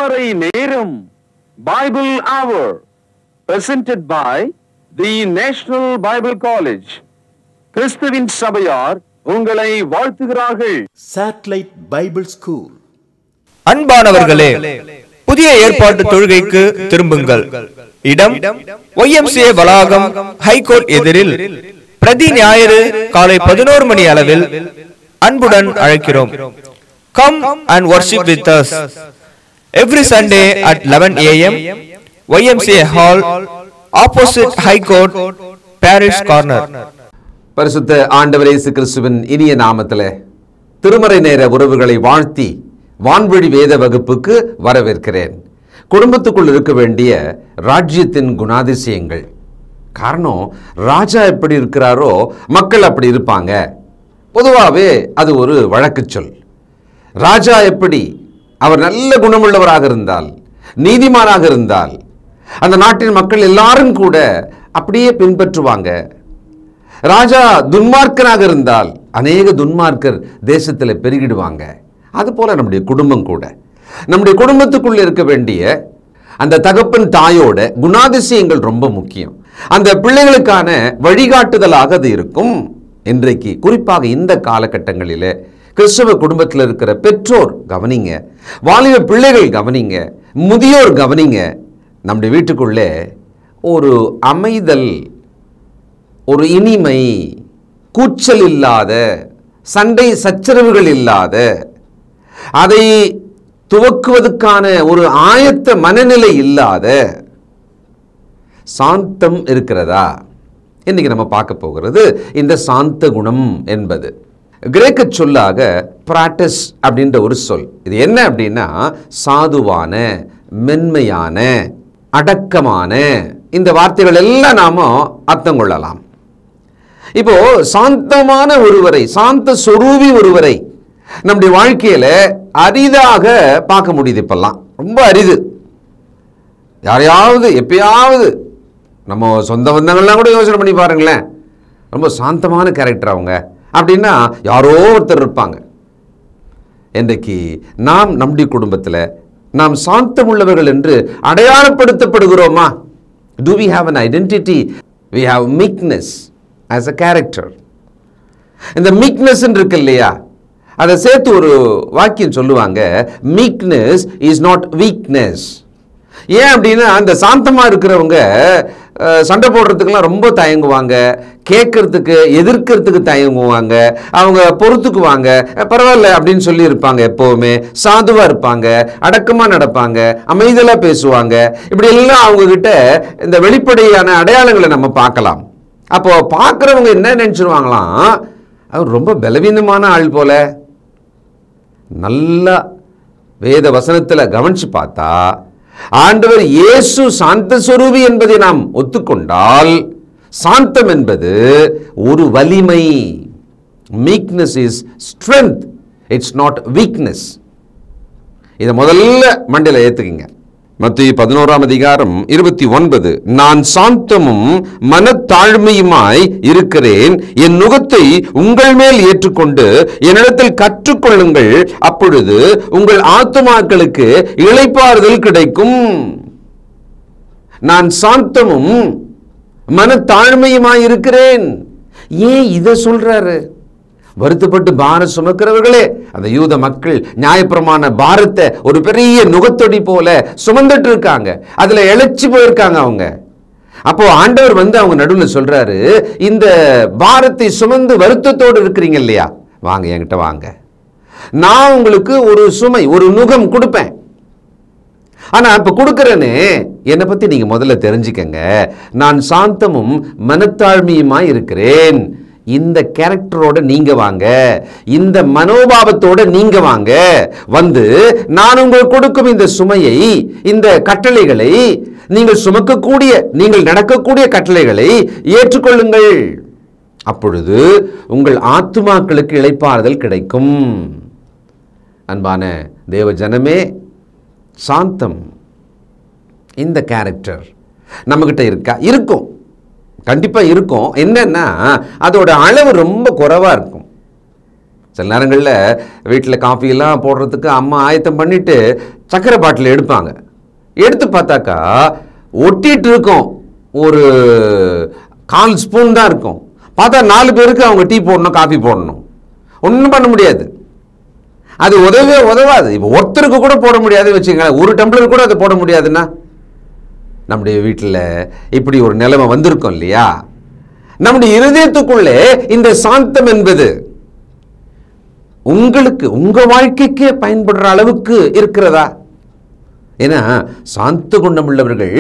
திருமறை நேரம் Bible Hour presented by the National Bible College. கிறிஸ்துவின் சபையார் உங்களை வாழ்த்துகிறார்கள். Satellite Bible School. அன்பானவர்களே, புதிய ஏற்பாட்டு தொழுகைக்கு திரும்புங்கள். இடம் YMCA வளாகம், ஹைகோர்ட் எதிரில், பிரதி ஞாயிறு காலை 11 மணி அளவில் அன்புடன் அழைக்கிறோம். Come and worship with us every Sunday at 11 a.m. YMCA Hall, opposite High Court, Parish Corner. பரிசுத்த ஆண்டவர் இயேசு கிறிஸ்துவின் இனிய நாமத்திலே திருமறை நேர உறவுகளை வாழ்த்தி வான்வழி வேத வகுப்புக்கு வரவேற்கிறேன். குடும்பத்துக்குள் இருக்க வேண்டிய ராஜ்யத்தின் குணாதிசயங்கள். காரணம், ராஜா எப்படி இருக்கிறாரோ மக்கள் அப்படி இருப்பாங்க. பொதுவாகவே அது ஒரு வழக்கு சொல். ராஜா எப்படி, அவர் நல்ல குணமுள்ளவராக இருந்தால், நீதிமானாக இருந்தால், அந்த நாட்டின் மக்கள் எல்லாரும் கூட அப்படியே பின்பற்றுவாங்க. ராஜா துன்மார்க்கனாக இருந்தால் அநேக துன்மார்க்கர் தேசத்தில் பெருகிடுவாங்க. அதுபோல நம்முடைய குடும்பம் கூட, நம்முடைய குடும்பத்துக்குள்ள இருக்க வேண்டிய அந்த தகப்பன் தாயோட குணாதிசயங்கள் ரொம்ப முக்கியம். அந்த பிள்ளைகளுக்கான வழிகாட்டுதலாக அது இருக்கும். இன்றைக்கு குறிப்பாக இந்த காலகட்டங்களில் கிறிஸ்தவ குடும்பத்தில் இருக்கிற பெற்றோர் கவனிங்க, வாலிப பிள்ளைகள் கவனிங்க, முதியோர் கவனிங்க. நம்முடைய வீட்டுக்குள்ளே ஒரு அமைதல், ஒரு இனிமை, கூச்சல் இல்லாத, சண்டை சச்சரவுகள் இல்லாத, அதை துவக்குவதற்கான ஒரு ஆயத்த மனநிலை இல்லாத சாந்தம் இருக்கிறதா? இன்னைக்கு நம்ம பார்க்க போகிறது இந்த சாந்த குணம் என்பது கிரேக்க சொல்லாக பிராட்டஸ் அப்படின்ற ஒரு சொல். இது என்ன அப்படின்னா சாதுவான, மென்மையான, அடக்கமான, இந்த வார்த்தைகள் எல்லாம் நாம அர்த்தம் கொள்ளலாம். இப்போ சாந்தமான ஒருவரை, சாந்த சொரூபி ஒருவரை நம்முடைய வாழ்க்கையில அரிதாக பார்க்க முடியுது. இப்பெல்லாம் ரொம்ப அரிது. யாரையாவது எப்பயாவது, நம்ம சொந்த பந்தங்கள்லாம் கூட யோசனை பண்ணி பாருங்களேன், ரொம்ப சாந்தமான கேரக்டர் அவங்க அப்படின்னா யாரோ ஒருத்தர் இருப்பாங்க. இன்றைக்கு நாம் நம்முடைய குடும்பத்தில் நாம் சாந்தம் உள்ளவர்கள் என்று அடையாளப்படுத்தப்படுகிறோமா? Do we have an identity? We have meekness as a character. இந்த meekness இருக்கு இல்லையா, அதை சேர்த்து ஒரு வாக்கியம் சொல்லுவாங்க, meekness is not weakness. ஏன் அப்படின்னா அந்த சாந்தமாக இருக்கிறவங்க சண்டை போடுறதுக்கெல்லாம் ரொம்ப தயங்குவாங்க, கேட்கறதுக்கு எதிர்க்கிறதுக்கு தயங்குவாங்க, அவங்க பொறுத்துக்குவாங்க, பரவாயில்ல அப்படின்னு சொல்லி இருப்பாங்க. எப்போவுமே சாதுவாக இருப்பாங்க, அடக்கமாக நடப்பாங்க, அமைதலாக பேசுவாங்க. இப்படி எல்லாம் அவங்க கிட்ட இந்த வெளிப்படையான அடையாளங்களை நம்ம பார்க்கலாம். அப்போ பார்க்குறவங்க என்ன நினச்சிருவாங்களாம், அவர் ரொம்ப பலவீனமான ஆள் போல. நல்லா வேத வசனத்தில் கவனிச்சு பார்த்தா ஆண்டவர் இயேசு சாந்த சொரூபி என்பதை நாம் ஒத்துக்கொண்டால் சாந்தம் என்பது ஒரு வலிமை. meekness is strength, it's not weakness. இதை முதல்ல மண்டையில் ஏத்துக்குங்க. மத்தேயு 11ஆம் அதிகாரம் 29, நான் சாந்தமும் மனத்தாழ்மையுமாய் இருக்கிறேன், என் நுகத்தை உங்கள் மேல் ஏற்றுக்கொண்டு என்னிடத்தில் கற்றுக்கொள்ளுங்கள், அப்பொழுது உங்கள் ஆத்துமாக்களுக்கு இளைப்பாறுதல் கிடைக்கும். நான் சாந்தமும் மனத்தாழ்மையுமாய் இருக்கிறேன். ஏன் இதை சொல்றாரு? வருத்தப்பட்டு பாரம் சுமக்கிறவர்களே, அந்த யூத மக்கள் நியாயப்பிரமாண பாரத்தை ஒரு பெரிய நுகத்தொடி போல சுமந்துட்டு இருக்காங்க, அதுல இழைச்சி போயிருக்காங்க அவங்க. அப்போ ஆண்டவர் அவங்க நடுவில் சொல்றாரு, இந்த பாரத்தை சுமந்து வருத்தத்தோடு இருக்கிறீங்க இல்லையா, வாங்க என்கிட்ட வாங்க, நான் உங்களுக்கு ஒரு சுமை, ஒரு நுகம் கொடுப்பேன். ஆனா இப்ப கொடுக்கறேன்னு என்னை பத்தி நீங்க முதல்ல தெரிஞ்சுக்கங்க. நான் சாந்தமும் மனத்தாழ்மையுமாய் இருக்கிறேன். இந்த கேரக்டரோட நீங்க வாங்க, இந்த மனோபாவத்தோட நீங்க வாங்க, வந்து நான் உங்களுக்கு கொடுக்கும் இந்த சுமையை, இந்த கட்டளைகளை, நீங்கள் சுமக்கக்கூடிய, நீங்கள் நடக்கக்கூடிய கட்டளைகளை ஏற்றுக்கொள்ளுங்கள். அப்பொழுது உங்கள் ஆத்துமாக்களுக்கு இளைப்பாறுதல் கிடைக்கும். அன்பான தேவ ஜனமே, சாந்தம், இந்த கேரக்டர் நம்மகிட்ட இருக்கா? இருக்கும், கண்டிப்பாக இருக்கும். என்னன்னா அதோட அளவு ரொம்ப குறைவாக இருக்கும். சில நேரங்களில் வீட்டில் காஃபியெல்லாம் போடுறதுக்கு அம்மா ஆயத்தம் பண்ணிவிட்டு சக்கரை பாட்டில் எடுப்பாங்க. எடுத்து பார்த்தாக்கா ஒட்டிட்டு இருக்கும், ஒரு 1/4 ஸ்பூன் தான் இருக்கும். பார்த்தா 4 பேருக்கு அவங்க டீ போடணும், காஃபி போடணும். ஒன்றும் பண்ண முடியாது, அது உதவாது. இப்போ ஒருத்தருக்கு கூட போட முடியாது வச்சுக்கோங்களேன், ஒரு டம்ளர் கூட அதை போட முடியாதுன்னா நம்முடைய வீட்டில் இப்படி ஒரு நிலைமை வந்திருக்கும் இல்லையா? நம்முடைய இருதயத்துக்குள்ளே இந்த சாந்தம் என்பது உங்களுக்கு உங்க வாழ்க்கைக்கே பயன்படுற அளவுக்கு இருக்கிறதா? ஏன்னா சாந்த குணம் உள்ளவர்கள்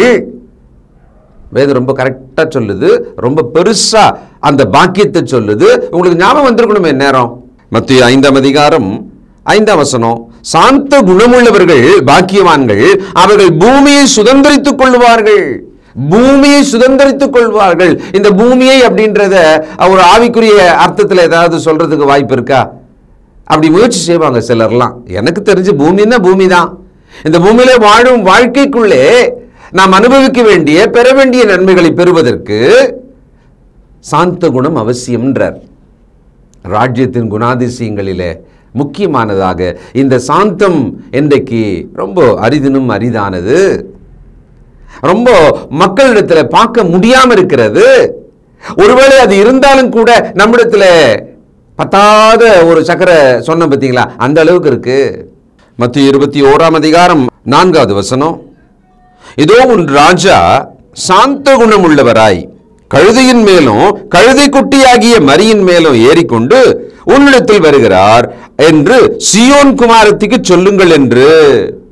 வேதம் ரொம்ப கரெக்டா சொல்லுது, ரொம்ப பெருசா அந்த பாக்கியத்தை சொல்லுது. உங்களுக்கு ஞாபகம் வந்திருக்கணுமே நேரம், மத்தேயு 5ஆம் அதிகாரம் 5ஆம் வசனம், சாந்த குணமுள்ளவர்கள் பாக்கியவான்கள், அவர்கள் பூமியை சுதந்தரித்துக் கொள்வார்கள். பூமியை சுதந்தரித்துக் கொள்வார்கள். இந்த பூமியை அப்படின்றத ஒரு ஆவிக்குரிய அர்த்தத்தில் ஏதாவது சொல்றதுக்கு வாய்ப்பு இருக்கா? அப்படி முயற்சி செய்வாங்க சிலர்லாம். எனக்கு தெரிஞ்சு பூமின்னா பூமி தான். இந்த பூமியில வாழும் வாழ்க்கைக்குள்ளே நாம் அனுபவிக்க வேண்டிய பெற வேண்டிய நன்மைகளை பெறுவதற்கு சாந்த குணம் அவசியம்ன்றார். ராஜ்யத்தின் குணாதிசயங்களிலே முக்கியமானதாக இந்த சாந்தம் இன்றைக்கு ரொம்ப அரிதினும் அரிதானது, ரொம்ப மக்களிடத்தில் பார்க்க முடியாம இருக்கிறது. ஒருவேளை அது இருந்தாலும் கூட நம்மிடத்துல பத்தாத ஒரு சக்கரை சொன்ன பார்த்தீங்களா, அந்த அளவுக்கு இருக்கு. மத்தேயு 21ஆம் அதிகாரம் 4வது வசனம், இதோ உன் ராஜா சாந்த குணம் உள்ளவராய் கழுதையின் மேலும் கழுதை குட்டியாகிய மரியின் மேலும் ஏறிக்கொண்டு உன்னிடத்தில் வருகிறார் என்று சீயோன் குமாரத்திக்கு சொல்லுங்கள் என்று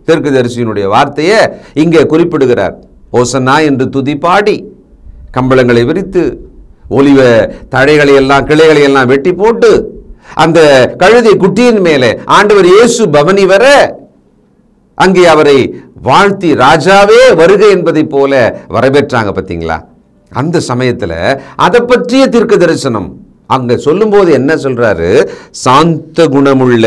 தீர்க்கதரிசியினுடைய வார்த்தையை இங்கே குறிப்பிடுகிறார். ஓசன்னா என்று துதி பாடி கம்பளங்களை விரித்து ஒலிவ தழைகளை எல்லாம் கிளைகளை எல்லாம் வெட்டி போட்டு அந்த கழுதை குட்டியின் மேலே ஆண்டவர் இயேசு பவனி வர அங்கே அவரை வாழ்த்தி ராஜாவே வருக என்பதை போல வரவேற்றாங்க பார்த்தீங்களா? அந்த சமயத்தில் அதை பற்றிய தீர்க்க தரிசனம் அங்க சொல்லும் போது என்ன சொல்றாரு? சாந்த குணமுள்ள.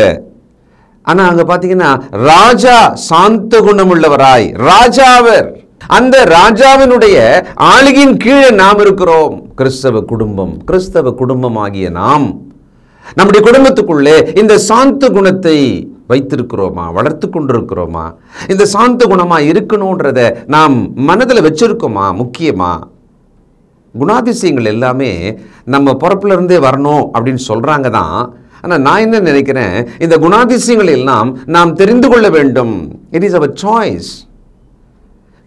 ஆனா அங்க பாத்தீங்கன்னா ராஜா சாந்த குணமுள்ளவராய், ராஜாவர், அந்த ராஜாவினுடைய ஆளுகையின் கீழே நாம் இருக்கிறோம். கிறிஸ்தவ குடும்பம் ஆகிய நாம் நம்முடைய குடும்பத்துக்குள்ளே இந்த சாந்த குணத்தை வைத்திருக்கிறோமா, வளர்த்து கொண்டிருக்கிறோமா? இந்த சாந்த குணமா இருக்கணும்ன்றத நாம் மனதில் வச்சிருக்கோமா? முக்கியமா குணாதிசயங்கள் எல்லாமே நம்ம பிறப்புல இருந்தே வரணும் அப்படின்னு சொல்றாங்க தான். ஆனால் நான் என்ன நினைக்கிறேன், இந்த குணாதிசயங்கள் எல்லாம் நாம் தெரிந்து கொள்ள வேண்டும். It is our choice.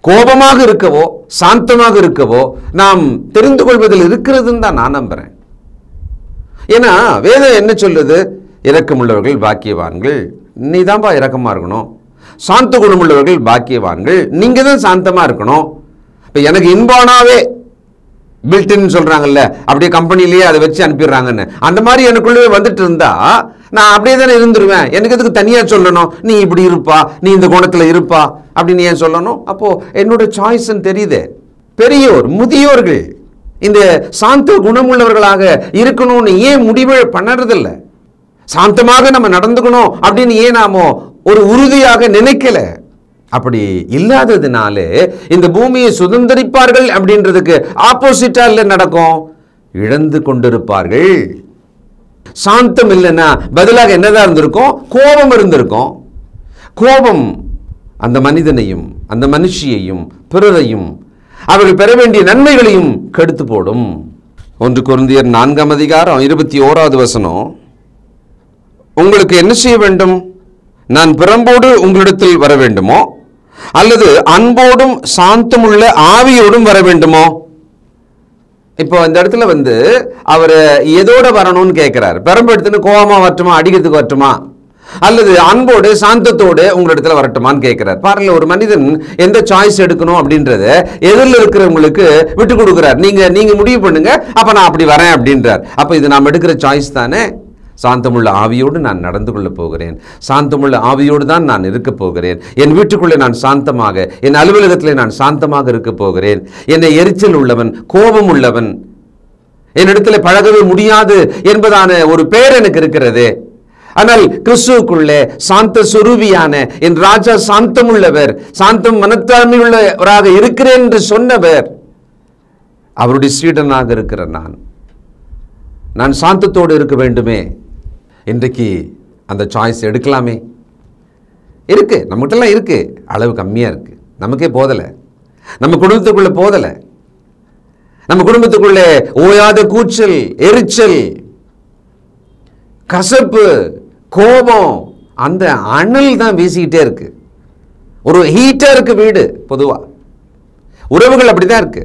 கோபமாக இருக்கவோ சாந்தமாக இருக்கவோ நாம் தெரிந்து கொள்வதில் இருக்கிறதுன்னு தான் நான் நம்புறேன். ஏன்னா வேதம் என்ன சொல்லுது? இரக்கமுள்ளவர்கள் பாக்கியவான்கள். நீ தான்ப்பா இரக்கமா இருக்கணும். சாந்த குணமுள்ளவர்கள் பாக்கியவான்கள், நீங்க தான் சாந்தமா இருக்கணும். இப்போ எனக்கு இன்பானாவே பில்டின்னு சொல்றாங்கல்ல, அப்படியே கம்பெனிலேயே அதை வச்சு அனுப்பிடுறாங்கன்னு, அந்த மாதிரி எனக்குள்ளே வந்துட்டு இருந்தா நான் அப்படியே தானே இருந்துருவேன். எனக்கு எதுக்கு தனியா சொல்லணும், நீ இப்படி இருப்பா, நீ இந்த குணத்துல இருப்பா அப்படின்னு ஏன் சொல்லணும்? அப்போ என்னோட சாய்ஸ் தெரியுது. பெரியோர் முதியோர்கள் இந்த சாந்த குணமுள்ளவர்களாக இருக்கணும்னு ஏன் முடிவு பண்ணறதில்லை? சாந்தமாக நம்ம நடந்துக்கணும் அப்படின்னு ஏன் நாம ஒரு உறுதியாக நினைக்கல? அப்படி இல்லாததுனாலே இந்த பூமியை சுதந்திரிப்பார்கள் அப்படின்றதுக்கு ஆப்போசிட்டா இல்லை நடக்கும், இழந்து கொண்டிருப்பார்கள். சாந்தம் இல்லைன்னா பதிலாக என்னதான் இருந்திருக்கும்? கோபம் இருந்திருக்கும். கோபம் அந்த மனிதனையும் அந்த மனுஷியையும் பிறரையும் அவர்கள் பெற வேண்டிய நன்மைகளையும் கெடுத்து போடும். 1 கொரிந்தியர் 4ஆம் அதிகாரம் 21வது வசனம், உங்களுக்கு என்ன செய்ய வேண்டும்? நான் பிரம்போடு உங்களிடத்தில் வர வேண்டுமோ அல்லது அன்போடும் சாந்தமுள்ள ஆவியோடும் வர வேண்டுமோ? இப்போ இந்த இடத்துல அவர் எதோட வரணும்னு கேட்கிறார். பிரம்பு எடுத்துன்னு கோபமா வரட்டுமா, அடிக்கிறதுக்கு வரட்டுமா, அல்லது அன்போடு சாந்தத்தோடு உங்களிடத்துல வரட்டுமான்னு கேட்கிறார். பாருங்க, ஒரு மனிதன் எந்த சாய்ஸ் எடுக்கணும் அப்படின்றத எதிரில் இருக்கிறவங்களுக்கு விட்டு கொடுக்கிறார். நீங்க முடிவு பண்ணுங்க, அப்ப நான் அப்படி வரேன் அப்படின்றார். அப்ப இது நாம் எடுக்கிற சாய்ஸ் தானே? சாந்தமுள்ள ஆவியோடு நான் நடந்து கொள்ள போகிறேன், சாந்தமுள்ள ஆவியோடு தான் நான் இருக்க போகிறேன். என் வீட்டுக்குள்ளே நான் சாந்தமாக, என் அலுவலகத்தில் நான் சாந்தமாக இருக்க போகிறேன். என்னை எரிச்சல் உள்ளவன், கோபம் உள்ளவன், என்னிடத்தில் பழகவே முடியாது என்பதான ஒரு பெயர் எனக்கு இருக்கிறது. ஆனால் கிறிஸ்துவுக்குள்ளே சாந்த சுரூபியான என் ராஜா சாந்தமுள்ளவர், சாந்தம் மனத்தாண்மை உள்ளவராக இருக்கிறேன் என்று சொன்னவர், அவருடைய சீடனாக இருக்கிற நான் சாந்தத்தோடு இருக்க வேண்டுமே. இன்றைக்கு அந்த சாய்ஸ் எடுக்கலாமே. இருக்கு, நம்மகிட்டலாம் இருக்கு, அளவு கம்மியாக இருக்கு, நமக்கே போதலை, நம்ம குடும்பத்துக்குள்ள போதலை. நம்ம குடும்பத்துக்குள்ளே ஓயாத கூச்சல், எரிச்சல், கசப்பு, கோபம், அந்த அனல் தான் வீசிக்கிட்டே இருக்கு. ஒரு ஹீட்டா இருக்கு வீடு, பொதுவா உறவுகள் அப்படிதான் இருக்கு.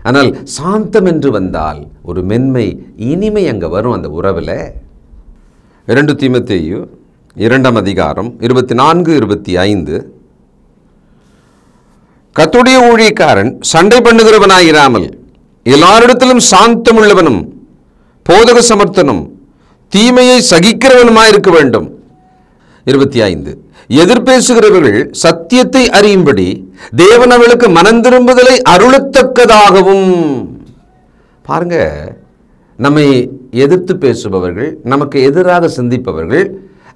ஆனால் சாந்தம் என்று வந்தால் ஒரு மென்மை, இனிமை அங்க வரும் அந்த உறவுல. 2 தீமோத்தேயு 2ஆம் அதிகாரம் 24-25. கர்த்தருடைய ஊழியக்காரன் சண்டை பண்ணுகிறவனாயிராமல் எல்லாரிடத்திலும் சாந்தம் உள்ளவனும் போதக சமர்த்தனும் தீமையை சகிக்கிறவனுமாயிருக்க வேண்டும். 25. எதிர்பேசுகிறவர்கள் சத்தியத்தை அறியும்படி தேவன் அவளுக்கு மனம் திரும்புதலை அருளத்தக்கதாகவும். பாருங்க, நம்மை எதிர்த்து பேசுபவர்கள், நமக்கு எதிராக சிந்திப்பவர்கள்,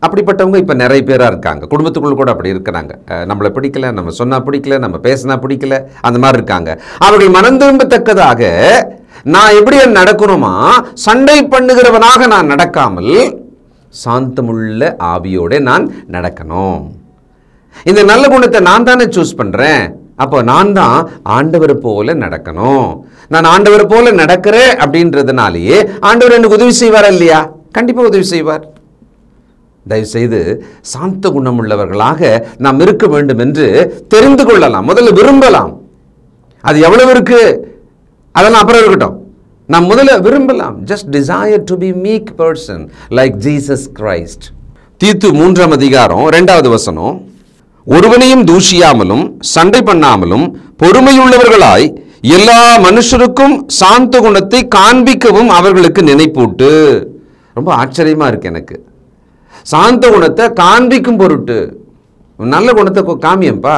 அப்படிப்பட்டவங்க இப்போ நிறைய பேராக இருக்காங்க. குடும்பத்துக்குள்ள கூட அப்படி இருக்கிறாங்க. நம்மளை பிடிக்கல, நம்ம சொன்னால் பிடிக்கல, நம்ம பேசினா பிடிக்கல, அந்த மாதிரி இருக்காங்க. அவர்கள் மனம் திரும்பத்தக்கதாக நான் எப்படி நடக்கணுமா, சண்டை பண்ணுகிறவனாக நான் நடக்காமல் சாந்தமுள்ள ஆவியோட நான் நடக்கணும். இந்த நல்ல குணத்தை நான் தானே சூஸ் பண்றேன். அப்போ நான் தான் ஆண்டவர் போல நடக்கணும். நான் ஆண்டவர் போல நடக்கிறேன் அப்படின்றதுனாலேயே ஆண்டவர் எனக்கு உதவி செய்வார் இல்லையா? கண்டிப்பா உதவி செய்வார். தயவுசெய்து சாந்த குணமுள்ளவர்களாக நாம் இருக்க வேண்டும் என்று தெரிந்து கொள்ளலாம், முதல்ல விரும்பலாம். அது எவ்வளவு இருக்கு அதெல்லாம் அப்புறம் இருக்கட்டும். நாம் முதல்ல விரும்பலாம். just desire to be meek person like Jesus Christ. தீத்து 3ஆம் அதிகாரம் 2வது வசனம். ஒருவனையும் தூஷியாமலும் சண்டை பண்ணாமலும் பொறுமையுள்ளவர்களாய் எல்லா மனுஷருக்கும் சாந்த குணத்தை காண்பிக்கவும் அவர்களுக்கு நினைப்பூட்டு. ரொம்ப ஆச்சரியமா இருக்கு எனக்கு. சாந்த குணத்தை காண்பிக்கும் பொருட்டு. நல்ல குணத்தை காமியம்பா.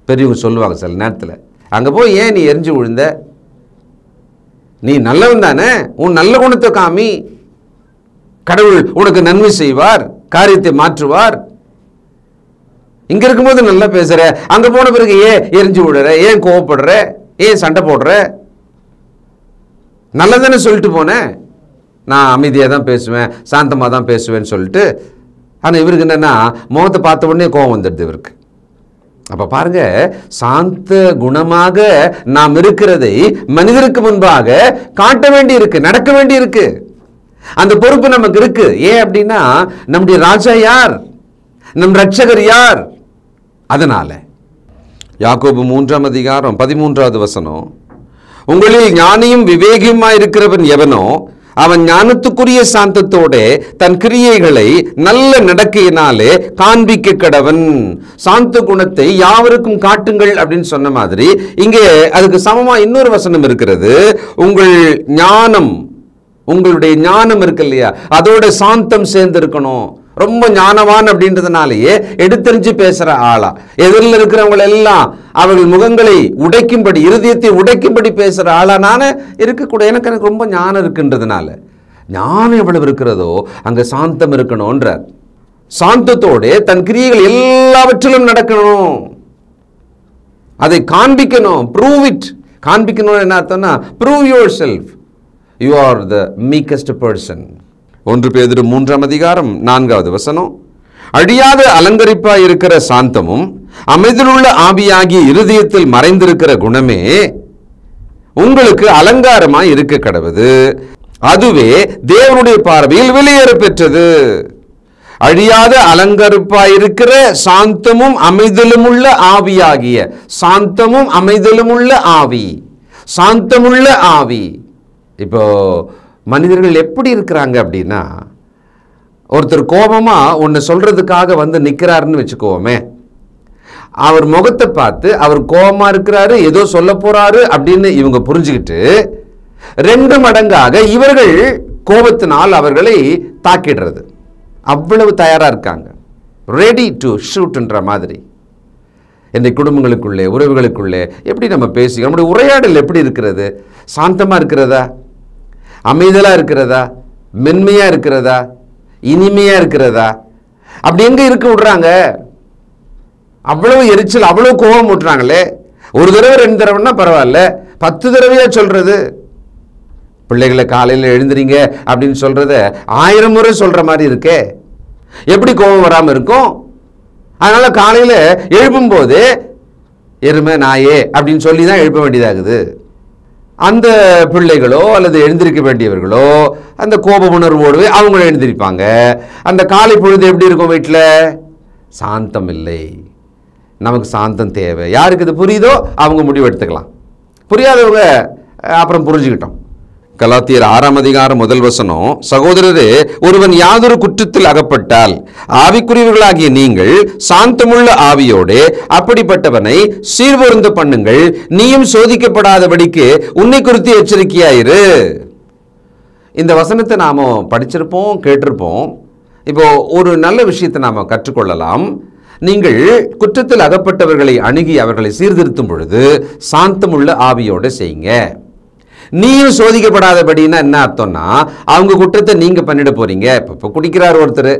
பெரியவங்க சொல்லுவாங்க சில நேரத்தில், அங்கே போய் ஏன் நீ எரிஞ்சு விழுந்த, நீ நல்லவன் தானே, உன் நல்ல குணத்தை காமி, கடவுள் உனக்கு நன்மை செய்வார், காரியத்தை மாற்றுவார். இங்க இருக்கும்போது நல்லா பேசுற, அங்க போன பிறகு ஏன் எரிஞ்சு விடுற, ஏன் கோவப்படுற, ஏன் சண்டை போடுற? நல்லதானே சொல்லிட்டு போனேன், நான் அமைதியாக தான் பேசுவேன், சாந்தமாக தான் பேசுவேன்னு சொல்லிட்டு. ஆனால் இவருக்கு என்னன்னா முகத்தை பார்த்த உடனே கோபம் வந்துடுது இவருக்கு. அப்ப பாருங்க, சாந்த குணமாக நாம் இருக்கிறதை மனிதருக்கு முன்பாக காட்ட வேண்டி இருக்கு, நடக்க வேண்டி இருக்கு. அந்த பொறுப்பு நமக்கு இருக்கு. ஏன் அப்படின்னா நம்முடைய ராஜா யார், நம் ரட்சகர் யார். அதனால யாக்கோபு 3ஆம் அதிகாரம் 13வது வசனம். உங்களில் ஞானியும் விவேகியுமாய் இருக்கிறவன் எவனோ அவன் ஞானத்துக்குரிய சாந்தத்தோட தன் கிரியைகளை நல்ல நடக்கையினாலே காண்பிக்க கடவன். சாந்த குணத்தை யாவருக்கும் காட்டுங்கள் அப்படின்னு சொன்ன மாதிரி இங்கே அதுக்கு சமமா இன்னொரு வசனம் இருக்கிறது. உங்கள் ஞானம், உங்களுடைய ஞானம் இருக்கு இல்லையா, அதோட சாந்தம் சேர்ந்து இருக்கணும். ரொம்ப ஞானவான் அப்படின்றதுனாலேயே எடுத்தறிஞ்சு பேசுற ஆளா, எதிரில் இருக்கிறவங்க எல்லாம் அவர்கள் முகங்களை உடைக்கும்படி, இருதயத்தை உடைக்கும்படி பேசுற ஆளா நானே இருக்கக்கூடாது. எனக்கு ரொம்ப ஞானம் இருக்குன்றதுனால, ஞானம் எவ்வளவு இருக்கிறதோ அங்க சாந்தம் இருக்கணும்ன்றார். சாந்தத்தோட தன் கிரியைகள் எல்லாவற்றிலும் நடக்கணும், அதை காண்பிக்கணும். Prove it. காண்பிக்கணும் என்ன அர்த்தம்னா, prove yourself, you are the meekest person. 1 பேதுரு 3ஆம் அதிகாரம் 4வது வசனம். அழியாத அலங்கரிப்பாய் இருக்கிற சாந்தமும் அமைதியுள்ள ஆவியாகிய இருதயத்தில் மறைந்திருக்கிற குணமே உங்களுக்கு அலங்காரமாய் இருக்க கடவுது. அதுவே தேவனுடைய பார்வையில் வெளியேற பெற்றது. அழியாத அலங்கரிப்பாய் இருக்கிற சாந்தமும் அமைதலும் உள்ள ஆவியாகிய, சாந்தமும் அமைதலும் உள்ள ஆவி, சாந்தமுள்ள ஆவி. இப்போ மனிதர்கள் எப்படி இருக்கிறாங்க அப்படின்னா, ஒருத்தர் கோபமா ஒன்று சொல்றதுக்காக வந்து நிற்கிறாருன்னு வச்சுக்கோமே, அவர் முகத்தை பார்த்து அவர் கோபமா இருக்கிறாரு, ஏதோ சொல்ல போறாரு அப்படின்னு இவங்க புரிஞ்சுக்கிட்டு 2 மடங்காக இவர்கள் கோபத்தினால் அவர்களை தாக்கிடுறது. அவ்வளவு தயாரா இருக்காங்க, ரெடி டு ஷூட்ன்ற மாதிரி. இந்த குடும்பங்களுக்குள்ளே, உறவுகளுக்குள்ளே எப்படி நம்ம பேசி, நம்முடைய உரையாடல் எப்படி இருக்கிறது? சாந்தமா இருக்கிறதா, அமைதலா இருக்கிறதா, மென்மையா இருக்கிறதா, இனிமையா இருக்கிறதா? அப்படி எங்க இருக்க விடுறாங்க? அவ்வளவு எரிச்சல், அவ்வளவு கோபம் விட்டுறாங்களே. ஒரு தடவை 2 தடவைன்னா பரவாயில்ல, 10 தடவையா சொல்றது. பிள்ளைகளை காலையில் எழுந்துறீங்க அப்படின்னு சொல்றத 1000 முறை சொல்ற மாதிரி இருக்கே. எப்படி கோபம் வராம இருக்கும்? அதனால காலையில எழுப்பும் போது எருமை நாயே அப்படின்னு சொல்லி தான் எழுப்ப வேண்டியதாகுது. அந்த பிள்ளைகளோ அல்லது எழுந்திருக்க வேண்டியவர்களோ அந்த கோப உணர்வோடு அவங்க எழுந்திருப்பாங்க. அந்த காலை பொழுது எப்படி இருக்கும்? வீட்டில் சாந்தம் இல்லை. நமக்கு சாந்தம் தேவை. யாருக்கு இது புரியுதோ அவங்க முடிவு எடுத்துக்கலாம், புரியாதவங்க அப்புறம் புரிஞ்சுக்கிட்டோம். கலாத்தியர் 6:1 சகோதரரே, ஒருவன் யாதொரு குற்றத்தில் அகப்பட்டால் ஆவிக்குரியவர்களாகிய நீங்கள் சாந்தமுள்ள ஆவியோடு அப்படிப்பட்டவனை சீர்பொருந்த பண்ணுங்கள், நீயும் சோதிக்கப்படாதபடிக்கு உன்னை குறித்து எச்சரிக்கையாயிரு. இந்த வசனத்தை நாம படிச்சிருப்போம், கேட்டிருப்போம். இப்போ ஒரு நல்ல விஷயத்தை நாம கற்றுக்கொள்ளலாம். நீங்கள் குற்றத்தில் அகப்பட்டவர்களை அணுகி அவர்களை சீர்திருத்தும் பொழுது சாந்தமுள்ள ஆவியோடு செய்யுங்க. நீயும் சோதிக்கப்படாதபடின்னா என்ன அர்த்தம்னா, அவங்க குற்றத்தை நீங்க பண்ணிட போறீங்க. இப்போ குடிக்கிறார் ஒருத்தர்,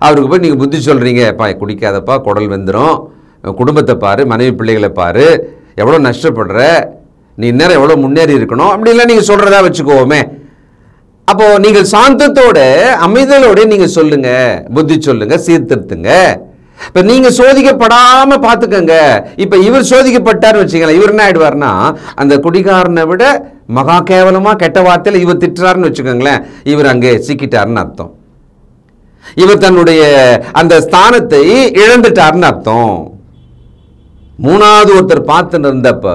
அவருக்கு போய் நீங்க புத்தி சொல்றீங்க, குடிக்காதப்பா, குடல் வெந்துடும், குடும்பத்தை பாரு, மனைவி பிள்ளைகளை பாரு, எவ்வளோ நஷ்டப்படுற, நீ நேரம் எவ்வளோ முன்னேறி இருக்கணும் அப்படின்லாம் நீங்க சொல்றதா வச்சுக்கோமே. அப்போ நீங்கள் சாந்தத்தோட அமைதலோட நீங்க சொல்லுங்க, புத்தி சொல்லுங்க, சீர்திருத்துங்க. இப்ப நீங்க சோதிக்கப்படாம பாத்துக்கங்க. இப்ப இவர் சோதிக்கப்பட்டார்னு வச்சுக்கலாம், இவர் என்ன ஆயிடுவார்னா அந்த குடிகாரனை விட மகா கேவலமா கெட்ட வார்த்தையில இவர் திட்டுறாருன்னு வச்சுக்கோங்களேன், இவர் அங்கே சிக்கிட்டாருன்னு அர்த்தம். இவர் தன்னுடைய அந்த ஸ்தானத்தை இழந்துட்டாருன்னு அர்த்தம். மூணாவது ஒருத்தர் பார்த்து இருந்தப்ப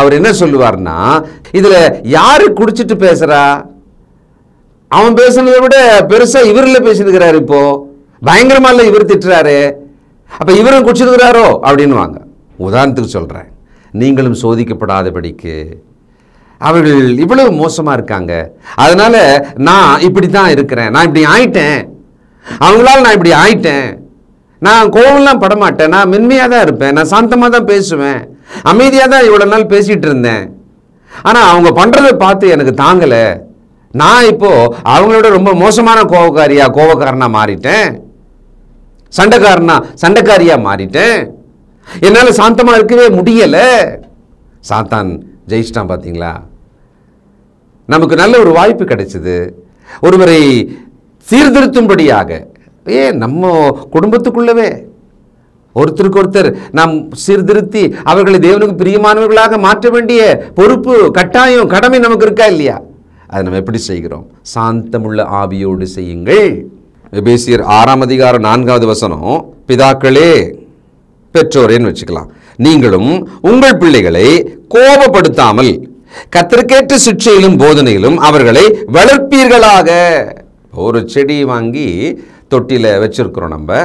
அவர் என்ன சொல்லுவார்னா, இதுல யாரு குடிச்சிட்டு பேசுறா, அவன் பேசுனதை விட பெருசா இவர்ல பேசிருக்கிறாரு, இப்போ பயங்கரமா இல்ல இவர் திட்டுறாரு, அப்ப இவரும் குடிச்சிருக்கிறாரோ அப்படின்னு வாங்க. உதாரணத்துக்கு சொல்றேன், நீங்களும் சோதிக்கப்படாதபடிக்கு அவர்கள் இவ்வளவு மோசமா இருக்காங்க, அதனால நான் இப்படித்தான் இருக்கிறேன், நான் இப்படி ஆயிட்டேன், அவங்களால நான் இப்படி ஆயிட்டேன், நான் கோவம்லாம் படமாட்டேன், நான் மென்மையாக தான் இருப்பேன், நான் சாந்தமாக தான் பேசுவேன், அமைதியாக தான் இவ்வளோ நாள் பேசிகிட்டு இருந்தேன், ஆனால் அவங்க பண்ணுறதை பார்த்து எனக்கு தாங்கலை, நான் இப்போ அவங்களோட ரொம்ப மோசமான கோவக்காரனா மாறிட்டேன், சண்டைக்காரியா மாறிட்டேன், என்னால் சாந்தமாக இருக்கவே முடியலை. சாத்தான் ஜெயிச்சிட்டான் பார்த்தீங்களா? நமக்கு நல்ல ஒரு வாய்ப்பு கிடைச்சது, ஒருவரை சீர்திருத்தும்படியாக. நம்ம குடும்பத்துக்குள்ளவே ஒருத்தருக்கு ஒருத்தர் நாம் சீர்திருத்தி அவர்களை தேவனுக்கு பிரியமானவர்களாக மாற்ற வேண்டிய பொறுப்பு, கட்டாயம், கடமை நமக்கு இருக்கா இல்லையா? அதை நம்ம எப்படி செய்கிறோம்? சாந்தமுள்ள ஆவியோடு செய்யுங்கள். எபேசியர் 6:4 பிதாக்களே, பெற்றோரேன்னு வச்சுக்கலாம், நீங்களும் உங்கள் பிள்ளைகளை கோபப்படுத்தாமல் கர்த்தருக்கேற்ற சிட்சையிலும் போதனையிலும் அவர்களை வளர்ப்பீர்களாக. ஒரு செடி வாங்கி தொட்டியில் வச்சுருக்கிறோம் நம்ம,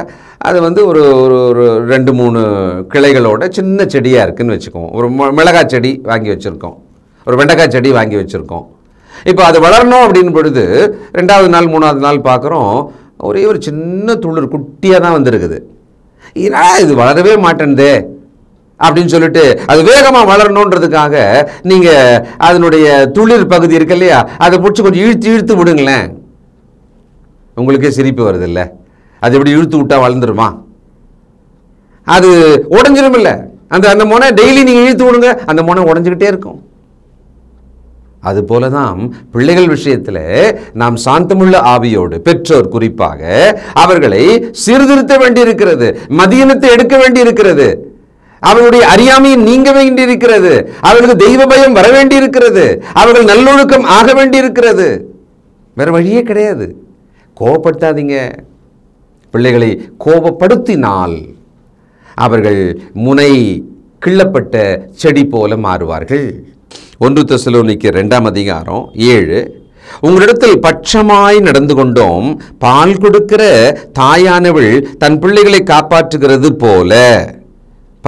அது ஒரு ஒரு 2-3 கிளைகளோட சின்ன செடியாக இருக்குதுன்னு வச்சுக்கோம். ஒரு மிளகாய் செடி வாங்கி வச்சுருக்கோம், ஒரு வெண்டைக்காய் செடி வாங்கி வச்சுருக்கோம். இப்போ அது வளரணும் அப்படின்னு பொழுது 2வது நாள் 3வது நாள் பார்க்குறோம், ஒரே ஒரு சின்ன துளிர் குட்டியாக தான் வந்திருக்குது. இது வளரவே மாட்டேன்தே அப்படின்னு சொல்லிட்டு அது வேகமாக வளரணுன்றதுக்காக நீங்கள் அதனுடைய துளிர் பகுதி இருக்கு இல்லையா, அதை பிடிச்சி கொஞ்சம் இழுத்து விடுங்களேன். உங்களுக்கே சிரிப்பு வருது இல்லை? அது எப்படி இழுத்து விட்டா வளர்ந்துருமா? அது உடஞ்சிரும் இல்லை? அந்த முனை டெய்லி நீங்கள் இழுத்து விடுங்க, அந்த முனை உடஞ்சிக்கிட்டே இருக்கும். அது போலதான் பிள்ளைகள் விஷயத்தில் நாம் சாந்தமுள்ள ஆவியோடு, பெற்றோர் குறிப்பாக, அவர்களை சீர்திருத்த வேண்டியிருக்கிறது, மதியனத்தை எடுக்க வேண்டியிருக்கிறது, அவர்களுடைய அறியாமையை நீங்க வேண்டியிருக்கிறது, அவர்களுக்கு தெய்வ பயம் வர வேண்டியிருக்கிறது, அவர்கள் நல்லொழுக்கம் ஆக வேண்டியிருக்கிறது. வேற வழியே கிடையாது. கோபப்படுத்தாதீங்க. பிள்ளைகளை கோபப்படுத்தினால் அவர்கள் முனை கிள்ளப்பட்ட செடி போல மாறுவார்கள். 1 தெசலோனிக்கேயர் 2:7 உங்களிடத்தில் பட்சமாய் நடந்து கொண்டோம், பால் கொடுக்கிற தாயானவள் தன் பிள்ளைகளை காப்பாற்றுகிறது போல.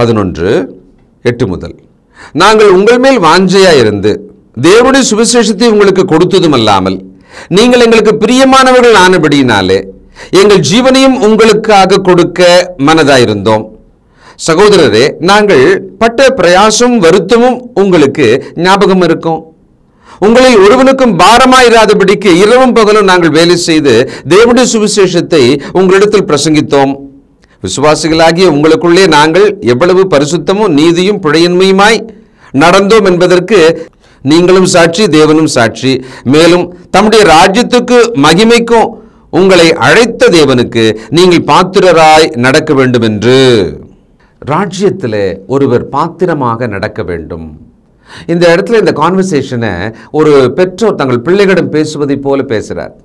11:8 நாங்கள் உங்கள் மேல் வாஞ்சையா இருந்து தேவனுடைய சுவிசேஷத்தை உங்களுக்கு கொடுத்ததும் அல்லாமல் நீங்கள் எங்களுக்கு பிரியமானவர்கள் ஆனபடியினாலே எங்கள் ஜீவனையும் உங்களுக்காக கொடுக்க மனதாயிருந்தோம். சகோதரரே, நாங்கள் பட்ட பிரயாசம் வருத்தமும் உங்களுக்கு ஞாபகம் இருக்கும். உங்களில் ஒருவனுக்கும் பாரமாயிராதபடிக்கு இரவும் பகலும் நாங்கள் வேலை செய்து தேவனுடைய சுவிசேஷத்தை உங்களிடத்தில் பிரசங்கித்தோம். விசுவாசிகளாகிய உங்களுக்குள்ளே நாங்கள் எவ்வளவு பரிசுத்தமும் நீதியும் பிழையின்மையுமாய் நடந்தோம் என்பதற்கு நீங்களும் சாட்சி, தேவனும் சாட்சி. மேலும் தம்முடைய ராஜ்யத்துக்கு மகிமைக்கும் உங்களை அழைத்த தேவனுக்கு நீங்கள் பாத்திரராய் நடக்க வேண்டும் என்று. ராஜ்யத்தில் ஒருவர் பாத்திரமாக நடக்க வேண்டும். இந்த இடத்துல இந்த கான்வர்சேஷனை ஒரு பெற்றோர் தங்கள் பிள்ளைகளிடம் பேசுவதை போல பேசுகிறார்.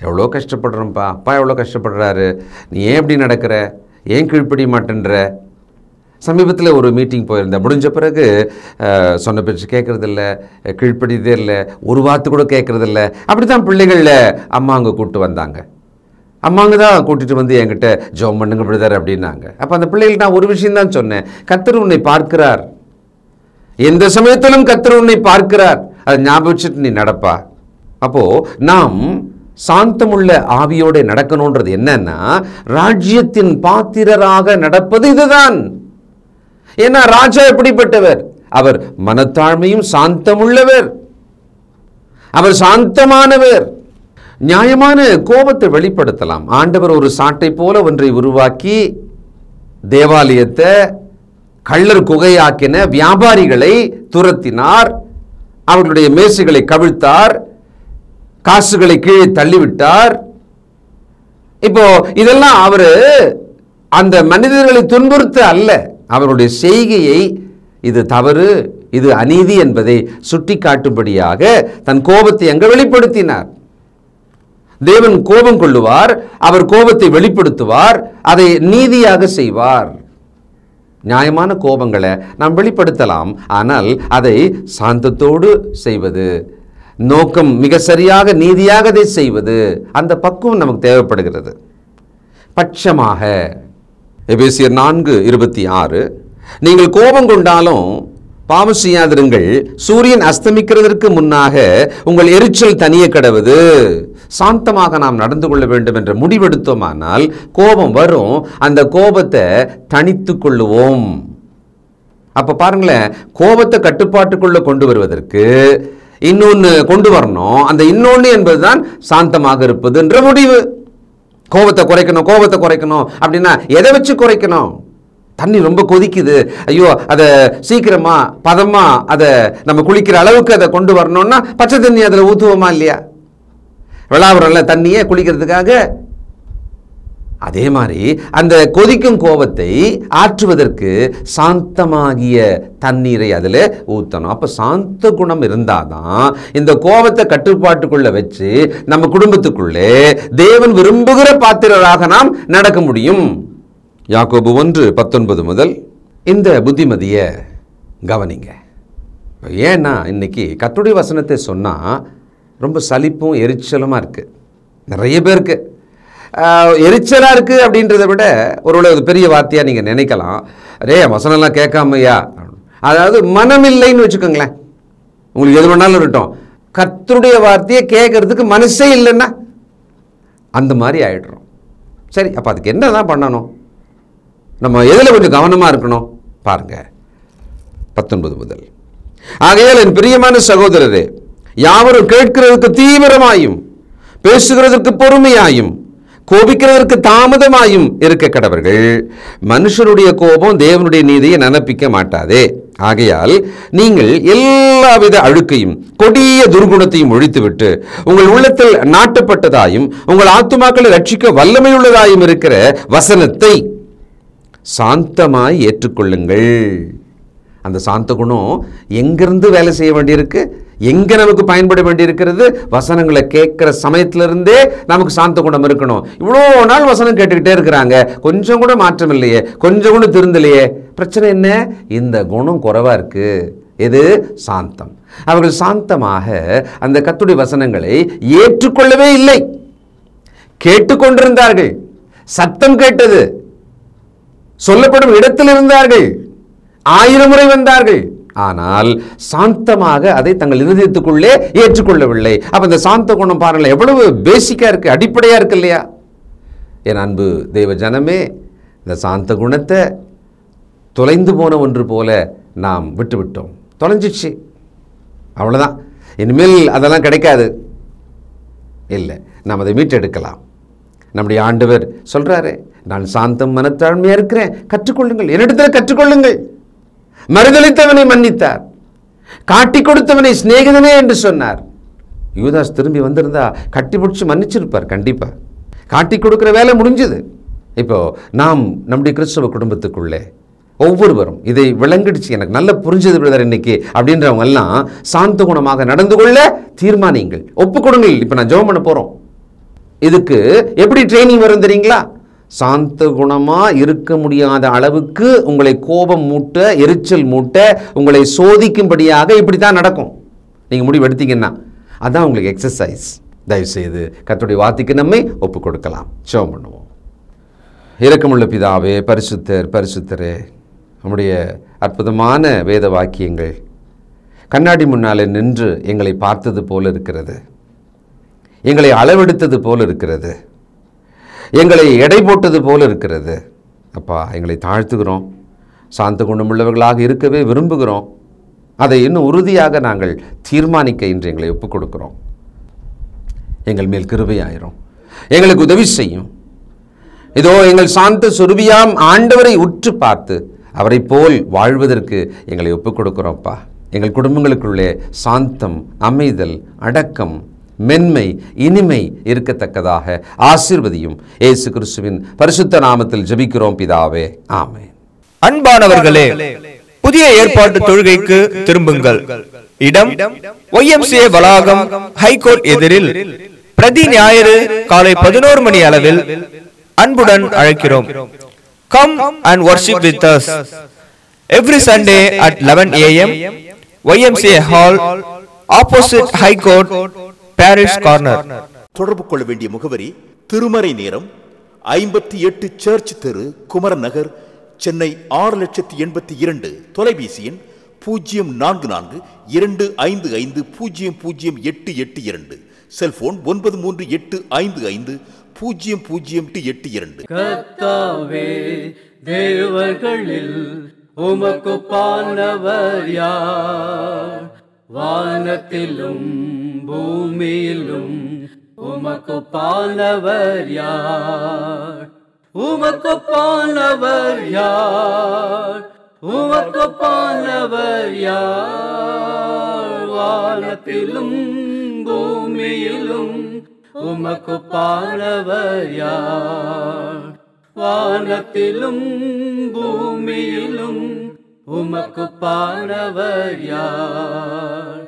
எவ்வளோ கஷ்டப்படுறோம்ப்பா, அப்பா எவ்வளோ கஷ்டப்படுறாரு, நீ ஏன் இப்படி நடக்கிற, ஏன் கீழ்ப்படிய மாட்டேன்ற. சமீபத்தில் ஒரு மீட்டிங் போயிருந்தேன். முடிஞ்ச பிறகு சொன்ன பேச்சு கேட்குறதில்ல, கீழ்ப்படியதே இல்லை, ஒரு வார்த்தை கூட கேட்குறதில்ல. அப்படி தான் பிள்ளைகளில் அம்மா அங்கே கூப்பிட்டு வந்தாங்க. அம்மாங்க தான் கூட்டிகிட்டு வந்து என்கிட்ட ஜெபம் பண்ணுங்க பிரதர் அப்படின்னாங்க. அப்போ அந்த பிள்ளைகள் நான் ஒரு விஷயம்தான் சொன்னேன், கர்த்தர் உன்னை பார்க்கிறார், எந்த சமயத்திலும் கர்த்தர் உன்னை பார்க்கிறார், அதை ஞாபகம் வச்சுட்டு நீ நடப்பா. அப்போது நாம் சாந்தமுள்ள ஆவியோட நடக்கணுன்றது என்னன்னா, ராஜ்யத்தின் பாத்திரராக நடப்பது இதுதான். ஏன்னா ராஜா எப்படிப்பட்டவர்? அவர் மனத்தாழ்மையும் சாந்தமுள்ளவர், அவர் சாந்தமானவர். நியாயமான கோபத்தை வெளிப்படுத்தலாம். ஆண்டவர் ஒரு சாட்டை போல ஒன்றை உருவாக்கி தேவாலயத்தை கள்ளர் குகையாக்கின வியாபாரிகளை துரத்தினார், அவர்களுடைய மேசைகளை கவிழ்த்தார், காசுகளை கீழே தள்ளிவிட்டார். இப்போ இதெல்லாம் அவரு அந்த மனிதர்களை துன்புறுத்த அல்ல, அவருடைய செய்கையை இது தவறு, இது அநீதி என்பதை சுட்டி காட்டும்படியாக தன் கோபத்தை அங்கு வெளிப்படுத்தினார். தேவன் கோபம் கொள்ளுவார், அவர் கோபத்தை வெளிப்படுத்துவார், அதை நீதியாக செய்வார். நியாயமான கோபங்களை நாம் வெளிப்படுத்தலாம், ஆனால் அதை சாந்தத்தோடு செய்வது, நோக்கம் மிக சரியாக நீதியாக அதை செய்வது, அந்த பக்குவம் நமக்கு தேவைப்படுகிறது. பட்சமாக எபேசியர் 4:26, நீங்கள் கோபம் கொண்டாலும் பாவம் செய்யாதிருங்கள், சூரியன் அஸ்தமிக்கிறதற்கு முன்னாக உங்கள் எரிச்சல் தனிய கடவுது. சாந்தமாக நாம் நடந்து கொள்ள வேண்டும் என்ற முடிவெடுத்தோமானால் கோபம் வரும், அந்த கோபத்தை தணித்து கொள்ளுவோம். அப்ப பாருங்களேன், கோபத்தை கட்டுப்பாட்டுக்குள்ள கொண்டு வருவதற்கு இன்னொன்னு கொண்டு வரணும். அந்த இன்னொன்னு என்பதுதான் சாந்தமாக இருப்பது என்ற முடிவு. கோபத்தை குறைக்கணும், கோபத்தை குறைக்கணும் அப்படின்னா எதை வச்சு குறைக்கணும்? தண்ணி ரொம்ப கொதிக்குது, ஐயோ அதை சீக்கிரமா பதமா அதை நம்ம குளிக்கிற அளவுக்கு அதை கொண்டு வரணும்னா பச்சை தண்ணி அதில் ஊற்றுவோமா இல்லையா? விளாவரம்ல தண்ணியே குளிக்கிறதுக்காக. அதே மாதிரி அந்த கொதிக்கும் கோபத்தை ஆற்றுவதற்கு சாந்தமாகிய தண்ணீரை அதில் ஊற்றணும். அப்போ சாந்த குணம் இருந்தாதான் இந்த கோபத்தை கட்டுப்பாட்டுக்குள்ள வச்சு நம்ம குடும்பத்துக்குள்ளே தேவன் விரும்புகிற பாத்திரராக நாம் நடக்க முடியும். யாக்கோபு 1:19 முதல் இந்த புத்திமதியை கவனிங்க. ஏன்னா இன்னைக்கு கர்த்தருடைய வசனத்தை சொன்னால் ரொம்ப சலிப்பும் எரிச்சலுமா இருக்குது. நிறைய பேருக்கு எரிச்சலாக இருக்குது அப்படின்றத விட ஒரு பெரிய வார்த்தையாக நீங்கள் நினைக்கலாம். அரே வசனம்லாம் கேட்காமையா, அதாவது மனமில்லைன்னு வச்சுக்கோங்களேன். உங்களுக்கு எது வேணாலும் இருக்கட்டும், கர்த்தருடைய வார்த்தையை கேட்கறதுக்கு மனசே இல்லைன்னா அந்த மாதிரி ஆயிடுறோம். சரி, அப்போ அதுக்கு என்ன தான் பண்ணணும்? நம்ம எதில் கொஞ்சம் கவனமாக இருக்கணும் பாருங்க. 19 முதல், ஆகையால் என் பிரியமான சகோதரரே, யாவரும் கேட்கிறதுக்கு தீவிரமாயும் பேசுகிறதற்கு பொறுமையாயும் கோபிக்கிறதற்கு தாமதமாயும் இருக்க கடவர்கள். மனுஷருடைய கோபம் தேவனுடைய நீதியை நினைப்பிக்க மாட்டாதே. ஆகையால் நீங்கள் எல்லாவித அழுக்கையும் கொடிய துர்குணத்தையும் ஒழித்துவிட்டு உங்கள் உள்ளத்தில் நாட்டப்பட்டதாயும் உங்கள் ஆத்துமாக்களை ரட்சிக்க வல்லமையுள்ளதாயும் இருக்கிற வசனத்தை சாந்தமாய் ஏற்றுக்கொள்ளுங்கள். அந்த சாந்த குணம் எங்கிருந்து வேலை செய்ய வேண்டியிருக்கு, எங்கே நமக்கு பயன்பட வேண்டியிருக்கிறது? வசனங்களை கேட்குற சமயத்திலிருந்தே நமக்கு சாந்த குணம் இருக்கணும். இவ்வளோ நாள் வசனம் கேட்டுக்கிட்டே இருக்கிறாங்க, கொஞ்சம் கூட மாற்றம் இல்லையே, கொஞ்சம் கூட திருந்தலையே. பிரச்சனை என்ன? இந்த குணம் குறைவாக இருக்கு. எது? சாந்தம். அவர்கள் சாந்தமாக அந்த கர்த்தருடைய வசனங்களை ஏற்றுக்கொள்ளவே இல்லை. கேட்டுக்கொண்டிருந்தார்கள், சத்தம் கேட்டது, சொல்லப்படும் இடத்தில் இருந்தார்கள், 1000 முறை வந்தார்கள், ஆனால் சாந்தமாக அதை தங்கள் இருதயத்துக்குள்ளே ஏற்றுக்கொள்ளவில்லை. அப்ப இந்த சாந்த குணம் பாருங்கள் எவ்வளவு பேசிக்கா இருக்கு, அடிப்படையா இருக்கு இல்லையா? என் அன்பு தேவ ஜனமே, இந்த சாந்த குணத்தை தொலைந்து போன ஒன்று போல நாம் விட்டுவிட்டோம். தொலைஞ்சிச்சு, அவ்வளோதான். இனிமேல் அதெல்லாம் கிடைக்காது. இல்லை, நாம் அதை மீட்டெடுக்கலாம். நம்முடைய ஆண்டவர் சொல்றாரு, நான் சாந்தம் மனத்தாழ்மையா இருக்கிறேன், கற்றுக்கொள்ளுங்கள், என்னிடத்தில் கற்றுக்கொள்ளுங்கள். மறுதளித்தவனை மன்னித்தார், காட்டி கொடுத்தவனை சிநேகிதனே என்று சொன்னார். யூதாஸ் திரும்பி வந்திருந்தா கட்டி பிடிச்சி மன்னிச்சிருப்பார். கண்டிப்பாக காட்டி கொடுக்குற வேலை முடிஞ்சது. இப்போ நாம் நம்முடைய கிறிஸ்தவ குடும்பத்துக்குள்ளே ஒவ்வொருவரும் இதை விளங்கிடுச்சு, எனக்கு நல்லா புரிஞ்சது பிரதர் இன்னைக்கு அப்படின்றவங்க எல்லாம் சாந்த குணமாக நடந்து கொள்ள தீர்மானிங்கள், ஒப்புக்கொடுங்கள். இப்போ நான் ஜெபம் பண்ண போகிறோம். இதுக்கு எப்படி ட்ரைனிங் வரும் தெரியுங்களா? சாந்த குணமாக இருக்க முடியாத அளவுக்கு உங்களை கோபம் மூட்ட, எரிச்சல் மூட்ட, உங்களை சோதிக்கும்படியாக இப்படி தான் நடக்கும். நீங்கள் முடிவு எடுத்தீங்கன்னா அதான் உங்களுக்கு எக்ஸசைஸ். தயவுசெய்து கர்த்தருடைய வார்த்தைக்கு நம்மை ஒப்புக் கொடுக்கலாம். ஜெபம் பண்ணுவோம். இரக்கமுள்ள பிதாவே, பரிசுத்தர் பரிசுத்தரே, நம்முடைய அற்புதமான வேத வாக்கியங்கள் கண்ணாடி முன்னாலே நின்று எங்களை பார்த்தது போல இருக்கிறது, எங்களை அளவெடுத்தது போல இருக்கிறது, எங்களை எடை போட்டது போல இருக்கிறது. அப்பா, எங்களை தாழ்த்துகிறோம். சாந்த குணமுள்ளவர்களாக இருக்கவே விரும்புகிறோம். அதை இன்னும் உறுதியாக நாங்கள் தீர்மானிக்க இன்று எங்களை ஒப்புக் கொடுக்கிறோம். எங்கள் மேல் கிருபையாயிரும், எங்களுக்கு உதவி செய்யும். இதோ எங்கள் சாந்த சுருபியாம் ஆண்டவரை உற்று பார்த்து அவரை போல் வாழ்வதற்கு எங்களை ஒப்புக் கொடுக்கிறோம்ப்பா. எங்கள் குடும்பங்களுக்குள்ளே சாந்தம், அமைதல், அடக்கம், மென்மை, இனிமை இருக்கத்தக்கதாக ஆசீர்வதியும். இயேசு கிறிஸ்துவின் பரிசுத்த நாமத்தில் ஜெபிக்கிறோம் பிதாவே, ஆமென். அன்பானவர்களே, புதிய ஏற்பாட்டு தொழுகைக்கு திரும்புங்கள். இடம் YMCA வளாகம், ஹைகோர்ட் எதிரில், பிரதி ஞாயிறு காலை 11 மணி அளவில் அன்புடன் அழைக்கிறோம். Come and worship with us every Sunday at 11 AM, YMCA Hall, opposite High Court, Parish Corner. தொடர்பு கொள்ள வேண்டிய முகவரி: திருமறை நேரம் 58 சர்ச் தெரு, குமரன் நகர், சென்னை 6,82,000. தொலைபேசி எண் 044255008882. செல்போன் 9385500882. கர்த்தாவே, தேவர்களில் உமக்குப்பானவர் யார்? வானத்திலும் பூமியிலும் உமக்குப்பானவர் யார்? உமக்குப்பானவர் யார்? உமக்குப்பானவர் யார்? வானத்திலும் பூமியிலும் உமக்குப்பானவர் யார்? வானத்திலும் பூமியிலும் உமக்குப்பானவர் யார்?